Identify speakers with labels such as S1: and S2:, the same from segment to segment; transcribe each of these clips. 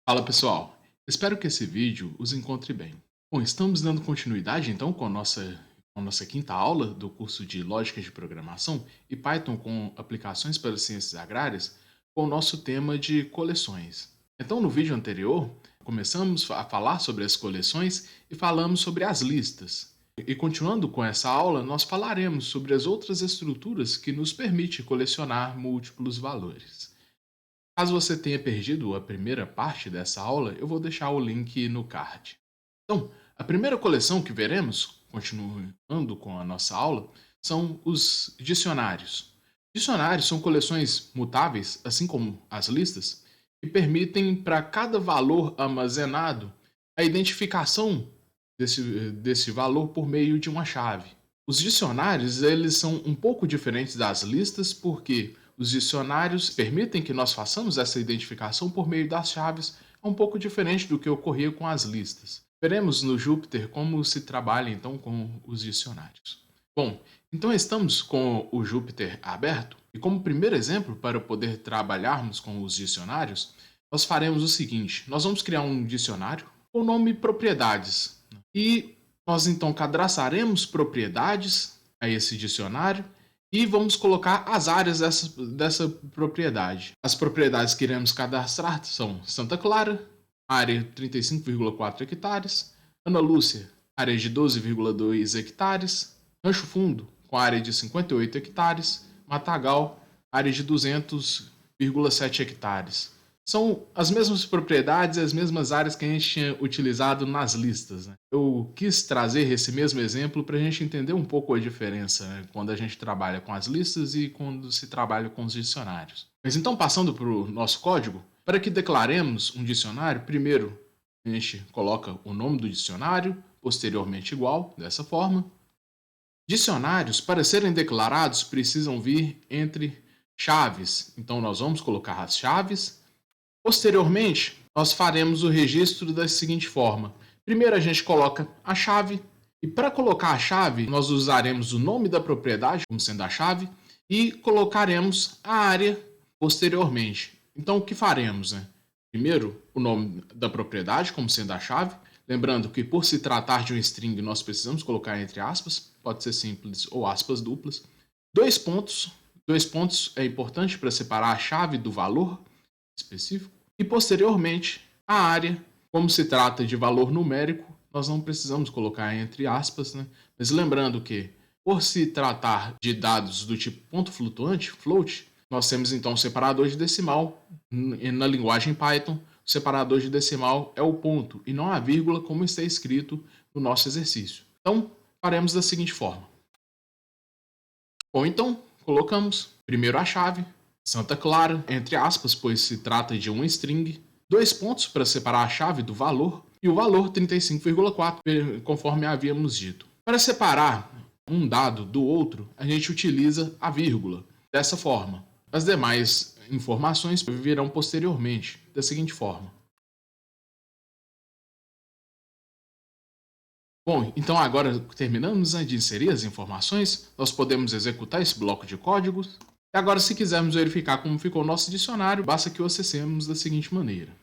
S1: Fala pessoal, espero que esse vídeo os encontre bem. Bom, estamos dando continuidade então com a nossa quinta aula do curso de Lógica de Programação e Python com aplicações para ciências agrárias, com o nosso tema de coleções. Então, no vídeo anterior, começamos a falar sobre as coleções e falamos sobre as listas. E continuando com essa aula, nós falaremos sobre as outras estruturas que nos permitem colecionar múltiplos valores. Caso você tenha perdido a primeira parte dessa aula, eu vou deixar o link no card. Então, a primeira coleção que veremos, continuando com a nossa aula, são os dicionários. Dicionários são coleções mutáveis, assim como as listas, que permitem para cada valor armazenado a identificação desse valor por meio de uma chave. Os dicionários, eles são um pouco diferentes das listas porque os dicionários permitem que nós façamos essa identificação por meio das chaves, é um pouco diferente do que ocorria com as listas. Veremos no Jupyter como se trabalha então com os dicionários. Bom, então estamos com o Jupyter aberto e como primeiro exemplo para poder trabalharmos com os dicionários, nós faremos o seguinte: nós vamos criar um dicionário com o nome propriedades e nós então cadastraremos propriedades a esse dicionário e vamos colocar as áreas dessa propriedade. As propriedades que iremos cadastrar são Santa Clara, área 35,4 hectares, Ana Lúcia, área de 12,2 hectares, Rancho Fundo, com área de 58 hectares, Matagal, área de 200,7 hectares. São as mesmas propriedades e as mesmas áreas que a gente tinha utilizado nas listas, né? Eu quis trazer esse mesmo exemplo para a gente entender um pouco a diferença, né, quando a gente trabalha com as listas e quando se trabalha com os dicionários. Mas então, passando para o nosso código, para que declaremos um dicionário, primeiro a gente coloca o nome do dicionário, posteriormente igual, dessa forma. Dicionários, para serem declarados, precisam vir entre chaves. Então, nós vamos colocar as chaves. Posteriormente, nós faremos o registro da seguinte forma. Primeiro a gente coloca a chave, e para colocar a chave, nós usaremos o nome da propriedade como sendo a chave, e colocaremos a área posteriormente. Então, o que faremos, né? Primeiro, o nome da propriedade como sendo a chave, lembrando que por se tratar de um string, nós precisamos colocar entre aspas, pode ser simples ou aspas duplas. Dois pontos é importante para separar a chave do valor específico. E posteriormente, a área, como se trata de valor numérico, nós não precisamos colocar entre aspas, né? Mas lembrando que, por se tratar de dados do tipo ponto flutuante, float, nós temos então o separador de decimal. Na linguagem Python, o separador de decimal é o ponto e não a vírgula, como está escrito no nosso exercício. Então, faremos da seguinte forma. Bom, então, colocamos primeiro a chave, Santa Clara, entre aspas, pois se trata de uma string, dois pontos para separar a chave do valor e o valor 35,4, conforme havíamos dito. Para separar um dado do outro, a gente utiliza a vírgula. Dessa forma, as demais informações virão posteriormente, da seguinte forma. Bom, então agora terminamos, né, de inserir as informações, nós podemos executar esse bloco de códigos. E agora, se quisermos verificar como ficou o nosso dicionário, basta que o acessemos da seguinte maneira.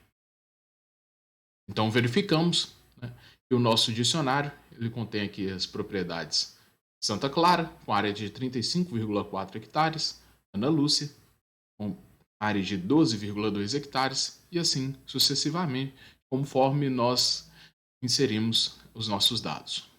S1: Então, verificamos, né, que o nosso dicionário ele contém aqui as propriedades Santa Clara, com área de 35,4 hectares, Ana Lúcia, com área de 12,2 hectares, e assim sucessivamente, conforme nós inserimos os nossos dados.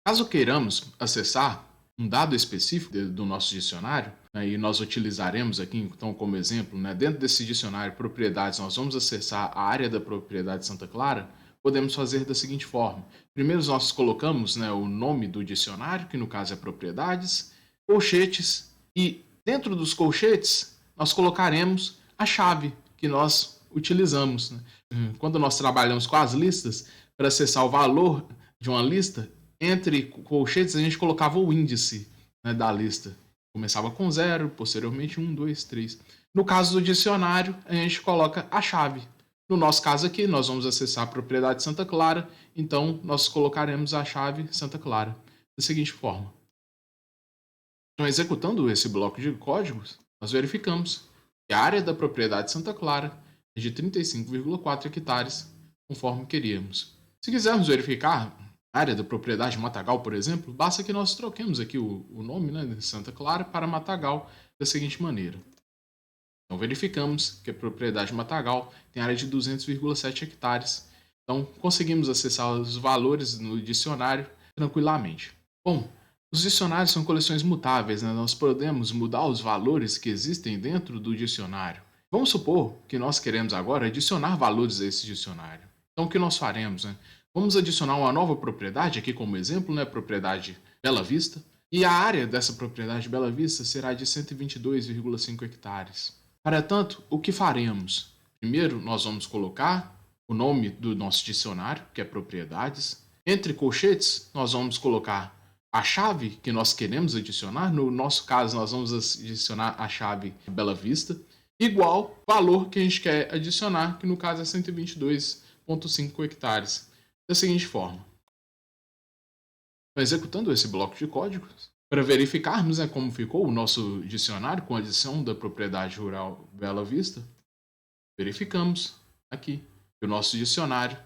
S1: Caso queiramos acessar um dado específico do nosso dicionário, né, e nós utilizaremos aqui, então, como exemplo, né, dentro desse dicionário propriedades, nós vamos acessar a área da propriedade Santa Clara, podemos fazer da seguinte forma. Primeiro nós colocamos, né, o nome do dicionário, que no caso é propriedades, colchetes, e dentro dos colchetes nós colocaremos a chave que nós utilizamos, né? Quando nós trabalhamos com as listas, para acessar o valor de uma lista, entre colchetes a gente colocava o índice, né, da lista. Começava com 0, posteriormente 1, 2, 3. No caso do dicionário, a gente coloca a chave. No nosso caso aqui, nós vamos acessar a propriedade Santa Clara, então nós colocaremos a chave Santa Clara da seguinte forma. Então, executando esse bloco de códigos, nós verificamos que a área da propriedade Santa Clara é de 35,4 hectares, conforme queríamos. Se quisermos verificar a área da propriedade Matagal, por exemplo, basta que nós troquemos aqui o nome, né, de Santa Clara para Matagal da seguinte maneira. Então verificamos que a propriedade Matagal tem área de 200,7 hectares. Então conseguimos acessar os valores no dicionário tranquilamente. Bom, os dicionários são coleções mutáveis, né? Nós podemos mudar os valores que existem dentro do dicionário. Vamos supor que nós queremos agora adicionar valores a esse dicionário. Então o que nós faremos, né? Vamos adicionar uma nova propriedade, aqui como exemplo, né? Propriedade Bela Vista. E a área dessa propriedade Bela Vista será de 122,5 hectares. Para tanto, o que faremos? Primeiro, nós vamos colocar o nome do nosso dicionário, que é propriedades. Entre colchetes, nós vamos colocar a chave que nós queremos adicionar. No nosso caso, nós vamos adicionar a chave Bela Vista, igual valor que a gente quer adicionar, que no caso é 122,5 hectares. Da seguinte forma. Executando esse bloco de código, para verificarmos, né, como ficou o nosso dicionário com a adição da propriedade rural Bela Vista, verificamos aqui que o nosso dicionário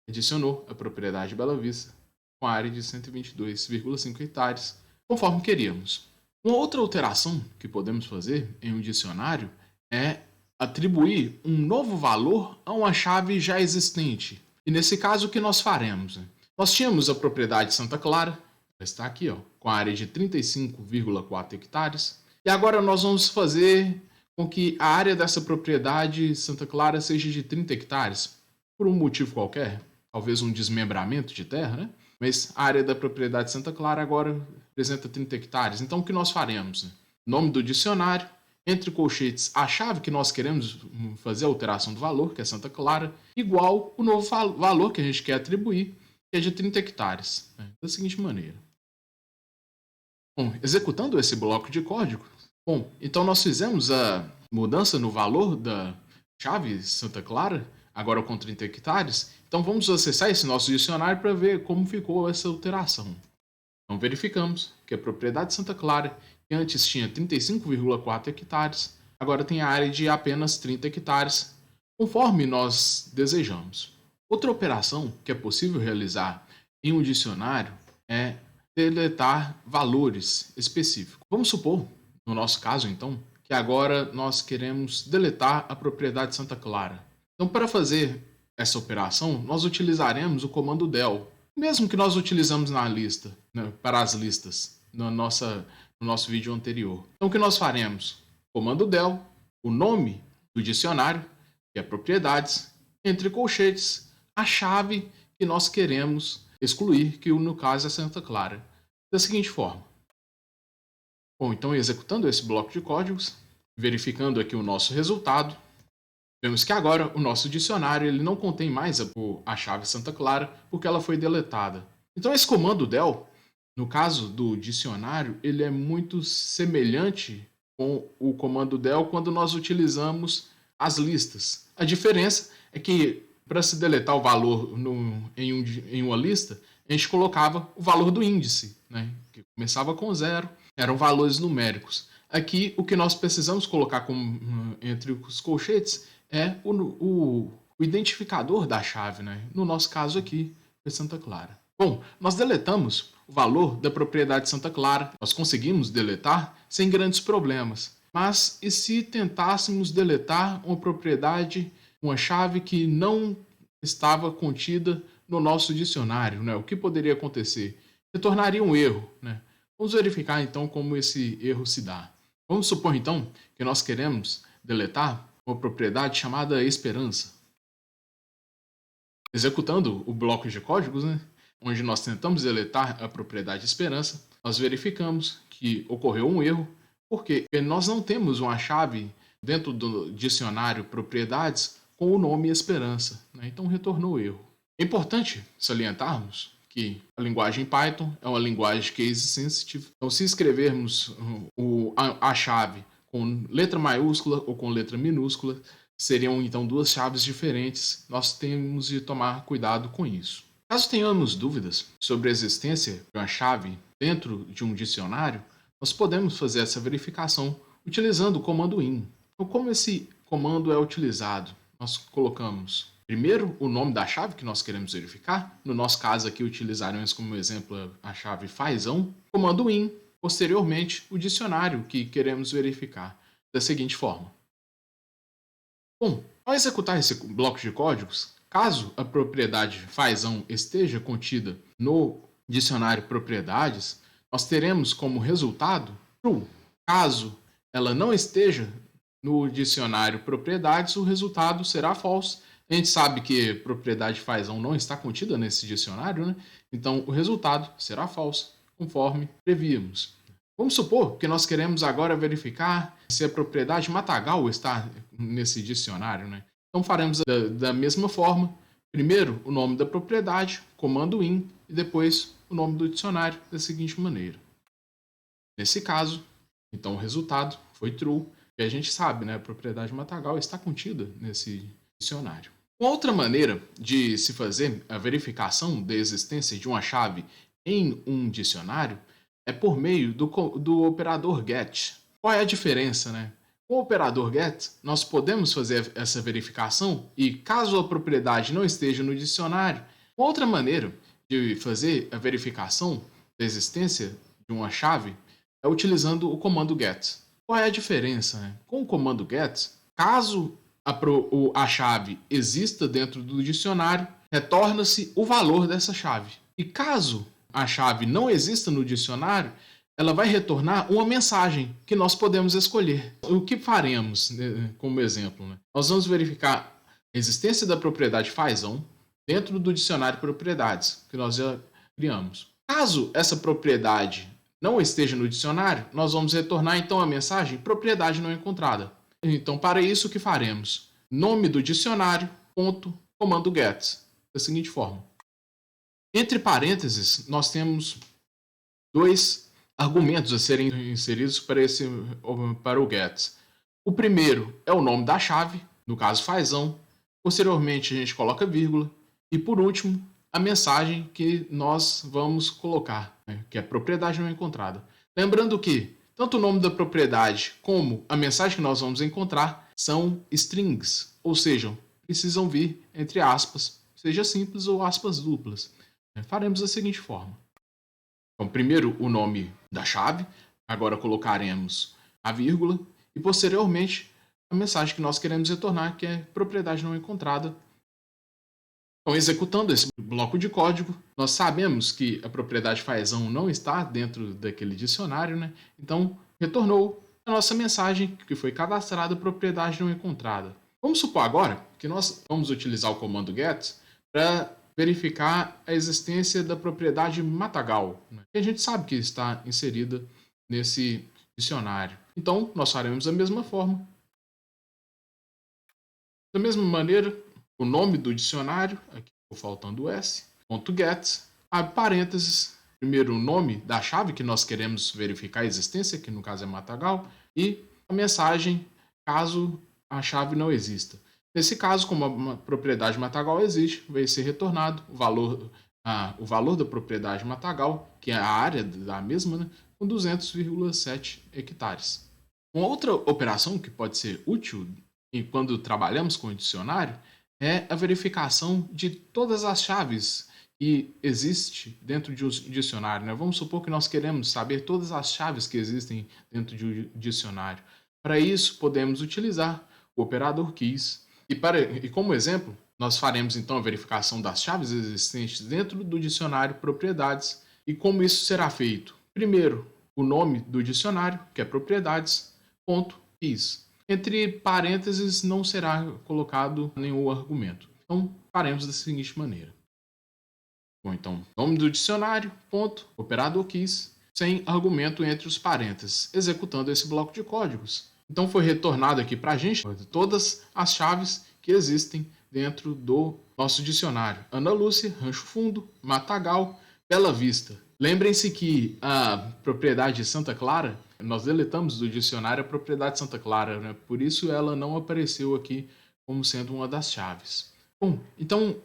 S1: adicionou a propriedade Bela Vista com a área de 122,5 hectares, conforme queríamos. Uma outra alteração que podemos fazer em um dicionário é atribuir um novo valor a uma chave já existente. E nesse caso, o que nós faremos? Nós tínhamos a propriedade Santa Clara, está aqui, ó, com a área de 35,4 hectares. E agora nós vamos fazer com que a área dessa propriedade Santa Clara seja de 30 hectares, por um motivo qualquer, talvez um desmembramento de terra, né? Mas a área da propriedade Santa Clara agora representa 30 hectares. Então o que nós faremos? Nome do dicionário, entre colchetes, a chave que nós queremos fazer a alteração do valor, que é Santa Clara, igual o novo valor que a gente quer atribuir, que é de 30 hectares, né? Da seguinte maneira. Bom, executando esse bloco de código, bom, então nós fizemos a mudança no valor da chave Santa Clara, agora com 30 hectares. Então vamos acessar esse nosso dicionário para ver como ficou essa alteração. Então verificamos que a propriedade Santa Clara, que antes tinha 35,4 hectares, agora tem a área de apenas 30 hectares, conforme nós desejamos. Outra operação que é possível realizar em um dicionário é deletar valores específicos. Vamos supor, no nosso caso então, que agora nós queremos deletar a propriedade Santa Clara. Então, para fazer essa operação, nós utilizaremos o comando del, mesmo que nós utilizamos na lista, né, para as listas, no nosso vídeo anterior. Então, o que nós faremos? Comando del, o nome do dicionário, que é propriedades, entre colchetes, a chave que nós queremos excluir, que no caso é Santa Clara, da seguinte forma. Bom, então executando esse bloco de códigos, verificando aqui o nosso resultado, vemos que agora o nosso dicionário ele não contém mais a chave Santa Clara, porque ela foi deletada. Então esse comando del, no caso do dicionário, ele é muito semelhante com o comando del quando nós utilizamos as listas. A diferença é que para se deletar o valor em uma lista, a gente colocava o valor do índice, né, que começava com 0, eram valores numéricos. Aqui, o que nós precisamos colocar entre os colchetes é o identificador da chave, né? No nosso caso aqui, foi Santa Clara. Bom, nós deletamos o valor da propriedade Santa Clara. Nós conseguimos deletar sem grandes problemas. Mas e se tentássemos deletar uma propriedade, uma chave que não estava contida no nosso dicionário, né? O que poderia acontecer? Retornaria um erro, né? Vamos verificar então como esse erro se dá. Vamos supor então que nós queremos deletar uma propriedade chamada esperança. Executando o bloco de códigos, né, onde nós tentamos deletar a propriedade esperança, nós verificamos que ocorreu um erro, porque nós não temos uma chave dentro do dicionário propriedades com o nome esperança, né? Então retornou o erro. É importante salientarmos que a linguagem Python é uma linguagem case sensitive. Então, se escrevermos a chave com letra maiúscula ou com letra minúscula, seriam então duas chaves diferentes. Nós temos de tomar cuidado com isso. Caso tenhamos dúvidas sobre a existência de uma chave dentro de um dicionário, nós podemos fazer essa verificação utilizando o comando in. Então, como esse comando é utilizado? nós colocamos primeiro o nome da chave que nós queremos verificar. No nosso caso aqui, utilizaremos como exemplo a chave fazão, comando in, posteriormente o dicionário que queremos verificar, da seguinte forma. Bom, ao executar esse bloco de códigos, caso a propriedade fazão esteja contida no dicionário propriedades, nós teremos como resultado true. Caso ela não esteja no dicionário propriedades, o resultado será false. A gente sabe que propriedade fazão não está contida nesse dicionário, né? Então o resultado será false, conforme prevíamos. Vamos supor que nós queremos agora verificar se a propriedade matagal está nesse dicionário, né? Então faremos da mesma forma. Primeiro o nome da propriedade, comando in, e depois o nome do dicionário da seguinte maneira. Nesse caso, então o resultado foi true, e a gente sabe, né, a propriedade matagal está contida nesse dicionário. Uma outra maneira de se fazer a verificação da existência de uma chave em um dicionário é por meio do operador get. Qual é a diferença, né? Com o operador get, nós podemos fazer essa verificação e, caso a propriedade não esteja no dicionário, outra maneira de fazer a verificação da existência de uma chave é utilizando o comando get. Qual é a diferença, né? Com o comando get, caso a chave exista dentro do dicionário, retorna-se o valor dessa chave. E caso a chave não exista no dicionário, ela vai retornar uma mensagem que nós podemos escolher. O que faremos, né, como exemplo? Né? Nós vamos verificar a existência da propriedade fazão dentro do dicionário propriedades, que nós já criamos. Caso essa propriedade não esteja no dicionário, nós vamos retornar então a mensagem propriedade não encontrada. Então, para isso, o que faremos? Nome do dicionário, ponto, comando get, da seguinte forma. Entre parênteses, nós temos dois argumentos a serem inseridos para o get. O primeiro é o nome da chave, no caso fazão. Posteriormente, a gente coloca vírgula. E por último, a mensagem que nós vamos colocar, né, que é propriedade não encontrada. Lembrando que tanto o nome da propriedade como a mensagem que nós vamos encontrar são strings, ou seja, precisam vir entre aspas, seja simples ou aspas duplas. Faremos da seguinte forma. Então, primeiro o nome da chave, agora colocaremos a vírgula e posteriormente a mensagem que nós queremos retornar, que é propriedade não encontrada. Então, executando esse bloco de código, nós sabemos que a propriedade fazão não está dentro daquele dicionário, né? Então, retornou a nossa mensagem que foi cadastrada propriedade não encontrada. Vamos supor agora que nós vamos utilizar o comando get para verificar a existência da propriedade matagal, né? Que a gente sabe que está inserida nesse dicionário. Então, nós faremos da mesma forma. Da mesma maneira, o nome do dicionário, aqui ficou faltando o S, ponto .get, abre parênteses, primeiro o nome da chave que nós queremos verificar a existência, que no caso é matagal, e a mensagem caso a chave não exista. Nesse caso, como a propriedade matagal existe, vai ser retornado o valor da propriedade matagal, que é a área da mesma, né, com 200,7 hectares. Uma outra operação que pode ser útil quando trabalhamos com o dicionário é a verificação de todas as chaves que existem dentro de um dicionário, né? Vamos supor que nós queremos saber todas as chaves que existem dentro de um dicionário. Para isso, podemos utilizar o operador keys. E como exemplo, nós faremos então a verificação das chaves existentes dentro do dicionário propriedades. E como isso será feito? Primeiro, o nome do dicionário, que é propriedades, ponto, keys. Entre parênteses não será colocado nenhum argumento. Então, faremos da seguinte maneira. Bom, então, nome do dicionário, ponto, operador keys, sem argumento entre os parênteses, executando esse bloco de códigos. Então, foi retornado aqui para a gente todas as chaves que existem dentro do nosso dicionário. Ana Lúcia, Rancho Fundo, Matagal, Bela Vista. Lembrem-se que a propriedade Santa Clara, nós deletamos do dicionário a propriedade Santa Clara, né? Por isso ela não apareceu aqui como sendo uma das chaves. Bom, então,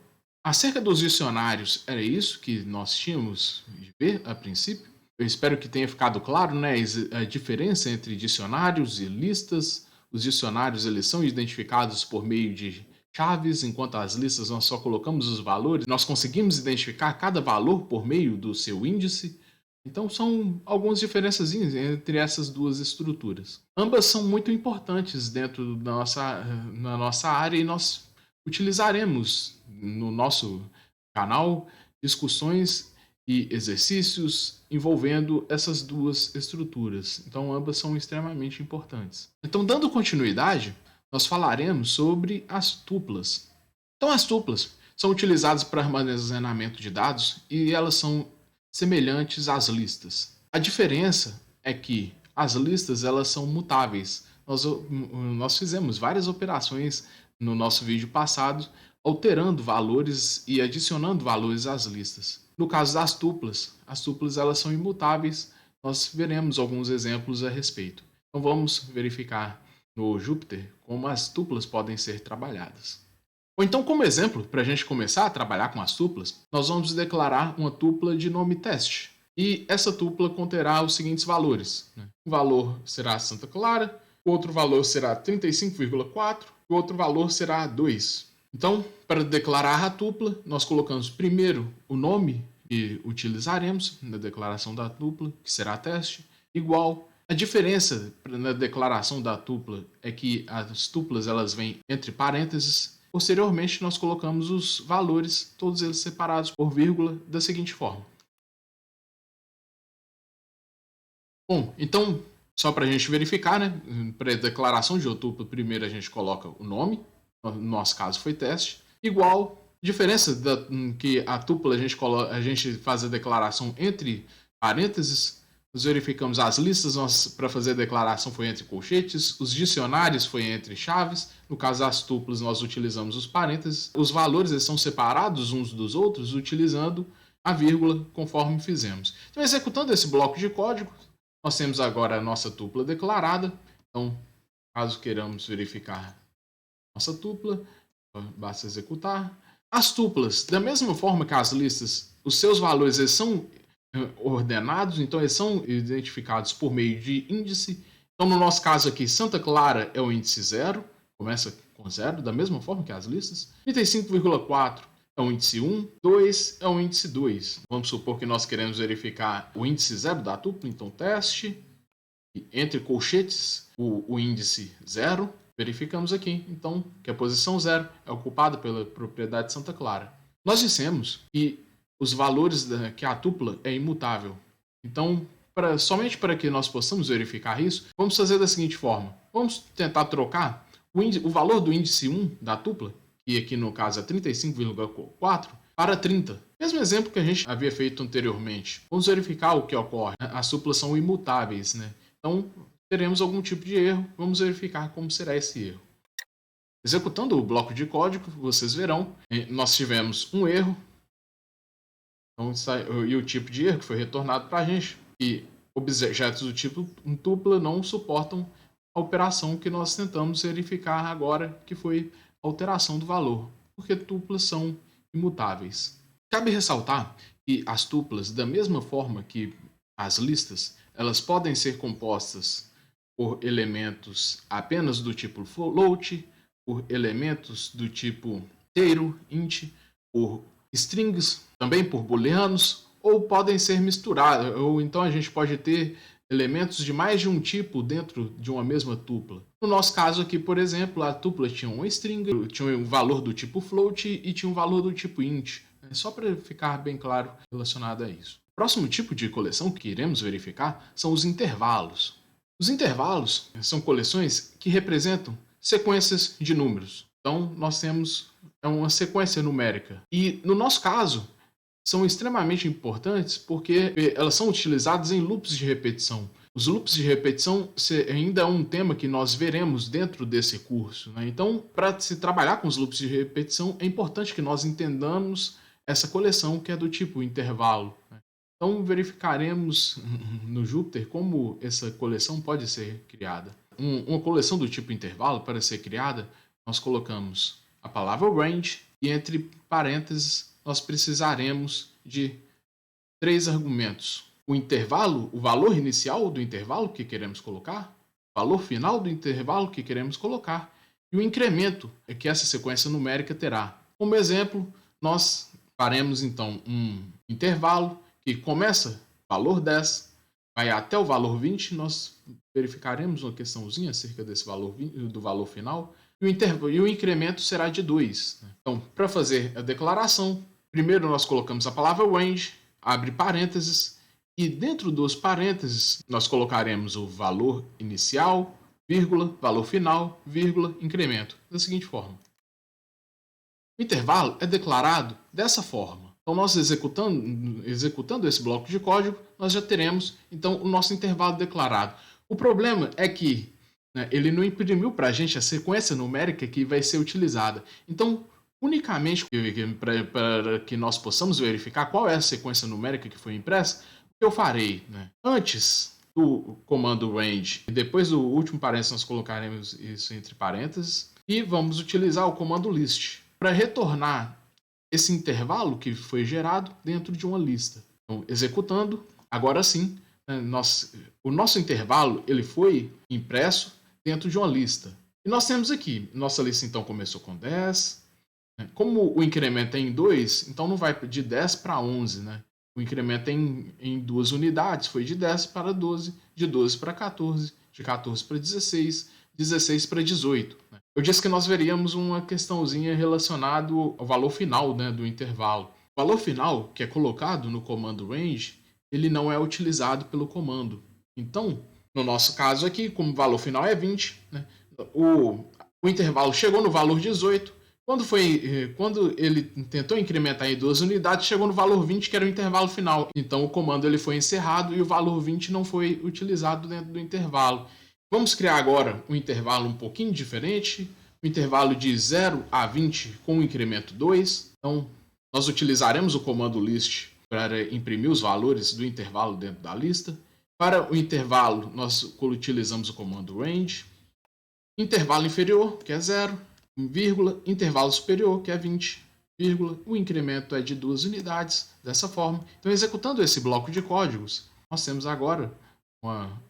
S1: acerca dos dicionários, era isso que nós tínhamos de ver a princípio. Eu espero que tenha ficado claro, né, a diferença entre dicionários e listas. Os dicionários eles são identificados por meio de chaves, enquanto as listas nós só colocamos os valores, nós conseguimos identificar cada valor por meio do seu índice. Então são algumas diferenças entre essas duas estruturas. Ambas são muito importantes dentro na nossa área e nós utilizaremos no nosso canal discussões e exercícios envolvendo essas duas estruturas. Então ambas são extremamente importantes. Então, dando continuidade, nós falaremos sobre as tuplas. Então as tuplas são utilizadas para armazenamento de dados e elas são semelhantes às listas. A diferença é que as listas elas são mutáveis. Nós fizemos várias operações no nosso vídeo passado, alterando valores e adicionando valores às listas. No caso das tuplas, as tuplas elas são imutáveis. Nós veremos alguns exemplos a respeito. Então vamos verificar no Jupyter como as tuplas podem ser trabalhadas. Ou então, como exemplo, para a gente começar a trabalhar com as tuplas, nós vamos declarar uma tupla de nome teste. E essa tupla conterá os seguintes valores. Um valor será Santa Clara, o outro valor será 35,4 e o outro valor será 2. Então, para declarar a tupla, nós colocamos primeiro o nome que utilizaremos na declaração da tupla, que será teste, igual. A diferença na declaração da tupla é que as tuplas elas vêm entre parênteses. Posteriormente, nós colocamos os valores, todos eles separados por vírgula, da seguinte forma. Bom, então, só para a gente verificar, né? Para a declaração de tupla, primeiro a gente coloca o nome, no nosso caso foi teste, igual. Diferença que a tupla a gente faz a declaração entre parênteses. Nós verificamos as listas, para fazer a declaração foi entre colchetes, os dicionários foi entre chaves, no caso das tuplas nós utilizamos os parênteses, os valores eles são separados uns dos outros utilizando a vírgula conforme fizemos. Então, executando esse bloco de código, nós temos agora a nossa tupla declarada. Então, caso queiramos verificar nossa tupla, basta executar. As tuplas, da mesma forma que as listas, os seus valores eles são ordenados, então eles são identificados por meio de índice. Então, no nosso caso aqui, Santa Clara é o índice 0, começa com 0, da mesma forma que as listas. 35,4 é o índice 1, 2 é o índice 2. Vamos supor que nós queremos verificar o índice 0 da tupla, então teste, entre colchetes, o índice 0, verificamos aqui, então, que a posição 0 é ocupada pela propriedade de Santa Clara. Nós dissemos que os valores que a tupla é imutável. Então, somente para que nós possamos verificar isso, vamos fazer da seguinte forma. Vamos tentar trocar o valor do índice 1 da tupla, que aqui no caso é 35,4, para 30. Mesmo exemplo que a gente havia feito anteriormente. Vamos verificar o que ocorre. As tuplas são imutáveis, né? Então, teremos algum tipo de erro. Vamos verificar como será esse erro. Executando o bloco de código, vocês verão, nós tivemos um erro. Então, e o tipo de erro que foi retornado para a gente. E objetos do tipo tupla não suportam a operação que nós tentamos verificar agora, que foi a alteração do valor, porque tuplas são imutáveis. Cabe ressaltar que as tuplas, da mesma forma que as listas, elas podem ser compostas por elementos apenas do tipo float, por elementos do tipo inteiro, int, por strings, também por booleanos, ou podem ser misturadas, ou então a gente pode ter elementos de mais de um tipo dentro de uma mesma tupla. No nosso caso aqui, por exemplo, a tupla tinha uma string, tinha um valor do tipo float e tinha um valor do tipo int. Só para ficar bem claro relacionado a isso. O próximo tipo de coleção que iremos verificar são os intervalos. Os intervalos são coleções que representam sequências de números. Então, nós temos uma sequência numérica. E, no nosso caso, são extremamente importantes porque elas são utilizadas em loops de repetição. Os loops de repetição ainda é um tema que nós veremos dentro desse curso, né? Então, para se trabalhar com os loops de repetição, é importante que nós entendamos essa coleção que é do tipo intervalo, né? Então, verificaremos no Jupyter como essa coleção pode ser criada. Uma coleção do tipo intervalo, para ser criada, nós colocamos a palavra range e entre parênteses nós precisaremos de 3 argumentos. O intervalo, o valor inicial do intervalo que queremos colocar, o valor final do intervalo que queremos colocar e o incremento é que essa sequência numérica terá. Como exemplo, nós faremos então um intervalo que começa valor 10, vai até o valor 20, nós verificaremos uma questãozinha acerca desse valor 20, do valor final, e o incremento será de 2. Então, para fazer a declaração, primeiro nós colocamos a palavra range, abre parênteses, e dentro dos parênteses nós colocaremos o valor inicial, vírgula, valor final, vírgula, incremento, da seguinte forma. O intervalo é declarado dessa forma. Então, nós executando esse bloco de código, nós já teremos então o nosso intervalo declarado. O problema é que ele não imprimiu para a gente a sequência numérica que vai ser utilizada. Então, unicamente para que nós possamos verificar qual é a sequência numérica que foi impressa, o que eu farei? Antes do comando range e depois do último parênteses, nós colocaremos isso entre parênteses e vamos utilizar o comando list para retornar esse intervalo que foi gerado dentro de uma lista. Então, executando, agora sim, o nosso intervalo ele foi impresso dentro de uma lista. E nós temos aqui, nossa lista então começou com 10. Como o incremento é em 2, então não vai de 10 para 11. O incremento é em 2 unidades, foi de 10 para 12, de 12 para 14, de 14 para 16, 16 para 18. Eu disse que nós veríamos uma questãozinha relacionada ao valor final do intervalo. O valor final, que é colocado no comando range, ele não é utilizado pelo comando. Então, no nosso caso aqui, como o valor final é 20, o intervalo chegou no valor 18. Quando ele tentou incrementar em 2 unidades, chegou no valor 20, que era o intervalo final. Então, o comando ele foi encerrado e o valor 20 não foi utilizado dentro do intervalo. Vamos criar agora um intervalo um pouquinho diferente, um intervalo de 0 a 20 com o incremento 2. Então, nós utilizaremos o comando list para imprimir os valores do intervalo dentro da lista. Para o intervalo, nós utilizamos o comando range. Intervalo inferior, que é 0, vírgula, intervalo superior, que é 20, vírgula, o incremento é de 2 unidades, dessa forma. Então, executando esse bloco de códigos, nós temos agora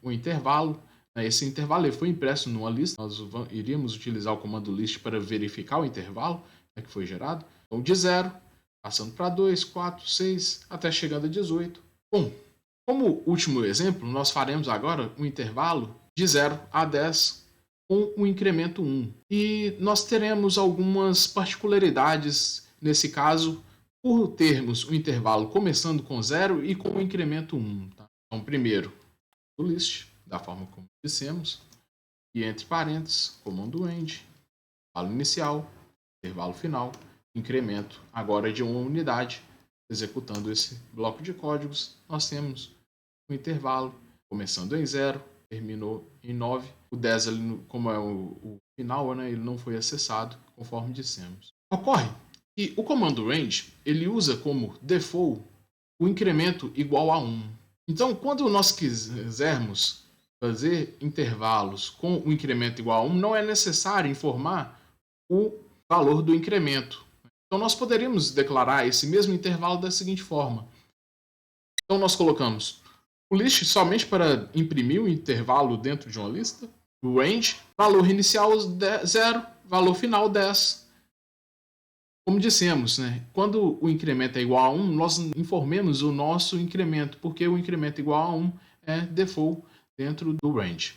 S1: um intervalo. Esse intervalo ele foi impresso numa lista, nós iríamos utilizar o comando list para verificar o intervalo que foi gerado. Então, de 0, passando para 2, 4, 6, até chegando a 18. Bom, como último exemplo, nós faremos agora um intervalo de 0 a 10 com o incremento 1. E nós teremos algumas particularidades nesse caso, por termos o intervalo começando com 0 e com o incremento 1. Tá? Então, primeiro, o list, da forma como dissemos, e entre parênteses, comando end, intervalo inicial, intervalo final, incremento agora de 1 unidade. Executando esse bloco de códigos, nós temos o intervalo começando em 0, terminou em 9. O 10, ele, como é o final, ele não foi acessado, conforme dissemos. Ocorre que o comando range ele usa como default o incremento igual a 1. Então, quando nós quisermos fazer intervalos com o incremento igual a 1, não é necessário informar o valor do incremento. Então, nós poderíamos declarar esse mesmo intervalo da seguinte forma. Então, nós colocamos o list somente para imprimir o intervalo dentro de uma lista. O range, valor inicial 0, valor final 10. Como dissemos, quando o incremento é igual a 1, nós informemos o nosso incremento, porque o incremento igual a 1 é default dentro do range.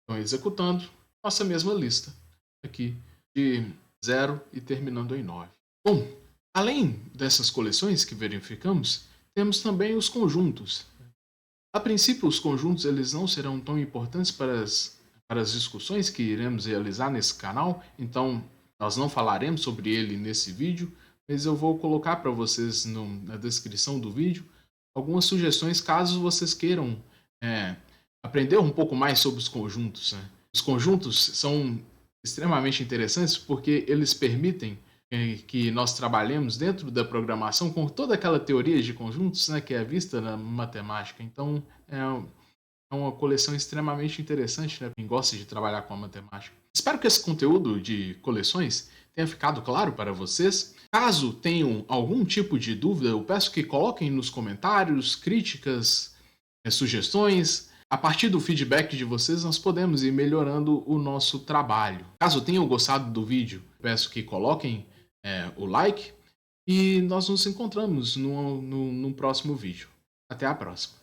S1: Então, executando nossa mesma lista aqui de 0 e terminando em 9. Bom, além dessas coleções que verificamos, temos também os conjuntos. A princípio, os conjuntos eles não serão tão importantes para as discussões que iremos realizar nesse canal, então nós não falaremos sobre ele nesse vídeo, mas eu vou colocar para vocês na descrição do vídeo algumas sugestões caso vocês queiram aprender um pouco mais sobre os conjuntos. Os conjuntos são extremamente interessantes porque eles permitem que nós trabalhemos dentro da programação com toda aquela teoria de conjuntos que é vista na matemática. Então, é uma coleção extremamente interessante para quem gosta de trabalhar com a matemática. Espero que esse conteúdo de coleções tenha ficado claro para vocês. Caso tenham algum tipo de dúvida, eu peço que coloquem nos comentários críticas, sugestões. A partir do feedback de vocês, nós podemos ir melhorando o nosso trabalho. Caso tenham gostado do vídeo, peço que coloquem o like e nós nos encontramos no próximo vídeo. Até a próxima.